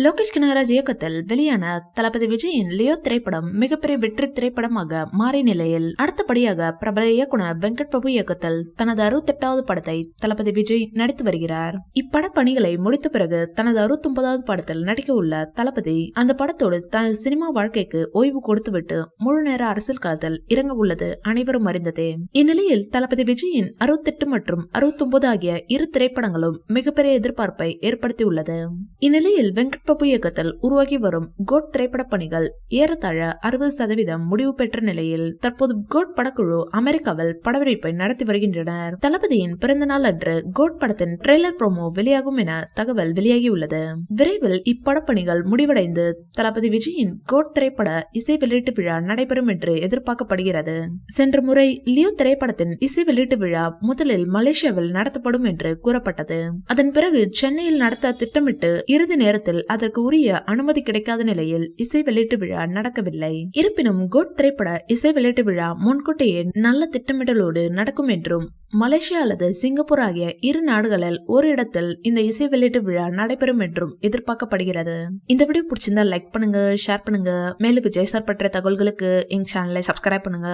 லோகேஷ் கனகராஜ் இயக்கத்தில் வெளியான தளபதி விஜயின் லியோ திரைப்படம் மிகப்பெரிய வெற்றி திரைப்படமாக மாறிய நிலையில் அடுத்தபடியாக பிரபல இயக்குனர் வெங்கட் பிரபு இயக்கத்தில் தனது 68வது படத்தை தளபதி விஜய் நடித்து வருகிறார். இப்பட பணிகளை முடித்த பிறகு தனது 69வது படத்தில் நடிக்க உள்ள தளபதி அந்த படத்தோடு தனது சினிமா வாழ்க்கைக்கு ஓய்வு கொடுத்துவிட்டு முழு நேர அரசியல் களத்தில் இறங்க உள்ளது அனைவரும் அறிந்ததே. இந்நிலையில் தளபதி விஜயின் 68 மற்றும் 69 ஆகிய இரு திரைப்படங்களும் மிகப்பெரிய எதிர்பார்ப்பை ஏற்படுத்தியுள்ளது. இந்நிலையில் வெங்கட் பிரபு இயக்கத்தில் உருவாகி வரும் கோட் திரைப்பட பணிகள் ஏறத்தாழ 60% முடிவு பெற்ற நிலையில் தற்போது கோட் படக்குழு அமெரிக்காவில் படப்பிடிப்பை நடத்தி வருகின்றனர். தளபதியின் பிறந்த நாள் அன்று கோட் படத்தின் ட்ரெய்லர் ப்ரோமோ வெளியாகும் என தகவல் வெளியாகியுள்ளது. விரைவில் இப்படப்பணிகள் முடிவடைந்து தளபதி விஜயின் கோட் திரைப்பட இசை வெளியீட்டு விழா நடைபெறும் என்று எதிர்பார்க்கப்படுகிறது. சென்ற முறை லியோ திரைப்படத்தின் இசை வெளியீட்டு விழா முதலில் மலேசியாவில் நடத்தப்படும் என்று கூறப்பட்டது. அதன் பிறகு சென்னையில் நடத்த திட்டமிட்டு இறுதி நேரத்தில் அதற்கு உரிய அனுமதி கிடைக்காத நிலையில் இசை வெளியீட்டு விழா நடக்கவில்லை. இருப்பினும் கோட் திரைப்பட இசை வெளியீட்டு விழா முன்கூட்டியே நல்ல திட்டமிடலோடு நடக்கும் என்றும் மலேசியா அல்லது சிங்கப்பூர் ஆகிய இரு நாடுகளில் ஒரு இடத்தில் இந்த இசை வெளியீட்டு விழா நடைபெறும் என்றும் எதிர்பார்க்கப்படுகிறது. இந்த வீடியோ பிடிச்சிருந்தா லைக் பண்ணுங்க, ஷேர் பண்ணுங்க. மேலும் விஜய் சார் பற்றிய தகவல்களுக்கு எங்க சேனலை சப்ஸ்கிரைப் பண்ணுங்க.